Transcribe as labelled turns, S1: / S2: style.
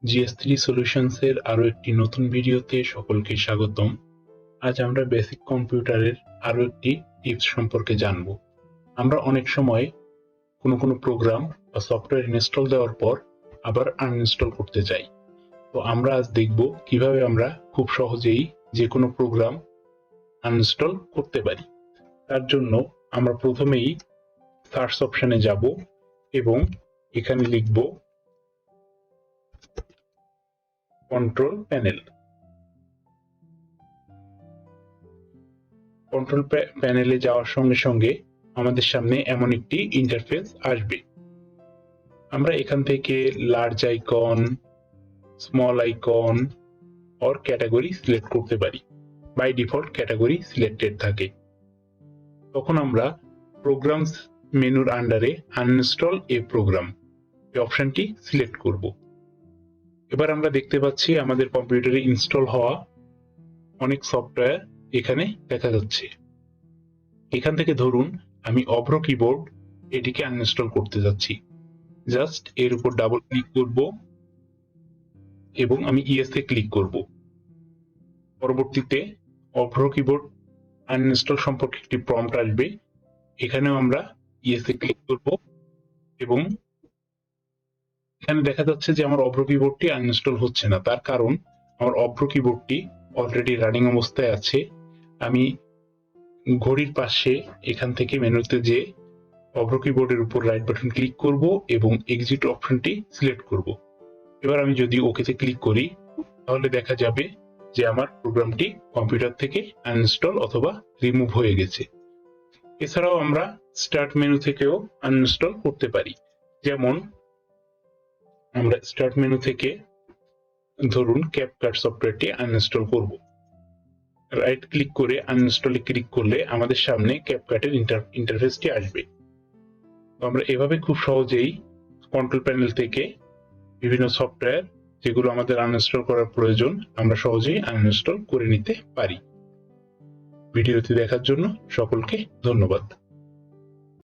S1: GS3 solutions এর আরো একটি নতুন ভিডিওতে সকলকে স্বাগতম। আজ আমরা বেসিক কম্পিউটারের আরো একটি টিপস সম্পর্কে জানব। আমরা অনেক সময় কোনো প্রোগ্রাম বা সফটওয়্যার ইনস্টল দেওয়ার পর আবার আনইনস্টল করতে চাই। তো আমরা আজ দেখব কিভাবে আমরা খুব সহজেই যে কোনো প্রোগ্রাম আনইনস্টল করতে পারি। তার জন্য আমরা প্রথমেই সার্চ অপশনে যাব এবং এখানে লিখব কন্ট্রোল প্যানেল। কন্ট্রোল প্যানেলে যাওয়ার সঙ্গে সঙ্গে আমাদের সামনে এমন একটি ইন্টারফেস আসবে। আমরা এখান থেকে large icon, small icon or category select করতে পারি। বাই ডিফল্ট ক্যাটাগরি সিলেক্টেড থাকে। তখন আমরা প্রোগ্রামস মেনুর আন্ডারে আনইনস্টল এ প্রোগ্রাম এই অপশনটি সিলেক্ট করব। এবার আমরা দেখতে পাচ্ছি আমাদের কম্পিউটারে ইনস্টল হওয়া অনেক সফটওয়্যার এখানে দেখা যাচ্ছে। এখান থেকে ধরুন আমি অভ্র কিবোর্ড এটিকে আনইনস্টল করতে যাচ্ছি। জাস্ট এর উপর ডাবল ক্লিক করব এবং আমি ইয়েস এ ক্লিক করব। পরবর্তীতে অভ্র কিবোর্ড আনইনস্টল সম্পর্কে একটি প্রম্পট আসবে। এখানেও আমরা ইয়েস এ ক্লিক করব এবং এখানে দেখা যাচ্ছে যে আমার অভ্র কিবোর্ডটি আনইনস্টল হচ্ছে না। তার কারণ আমার অভ্র কিবোর্ডটি অলরেডি রানিং অবস্থায় আছে। আমি ঘড়ির পাশে এখান থেকে মেনুতে যে অভ্র কিবোর্ডের উপর রাইট বাটন ক্লিক করব এবং এক্সিট অপশনটি সিলেক্ট করব। এবার আমি যদি ওকেতে ক্লিক করি তাহলে দেখা যাবে যে আমার প্রোগ্রামটি কম্পিউটার থেকে আনইনস্টল অথবা রিমুভ হয়ে গেছে। এছাড়াও আমরা স্টার্ট মেনু থেকেও আনইনস্টল করতে পারি। যেমন আমরা স্টার্ট মেনু থেকে ধরুন ক্যাপকাট সফটওয়্যারটি আনইনস্টল করব। রাইট ক্লিক করে আনইনস্টলে ক্লিক করলে আমাদের সামনে ক্যাপকাটের ইন্টারফেসটি আসবে। আমরা এভাবে খুব সহজেই কন্ট্রোল প্যানেল থেকে বিভিন্ন সফটওয়্যার যেগুলো আমাদের আনইনস্টল করার প্রয়োজন আমরা সহজেই আনইনস্টল করে নিতে পারি। ভিডিওটি দেখার জন্য সকলকে ধন্যবাদ।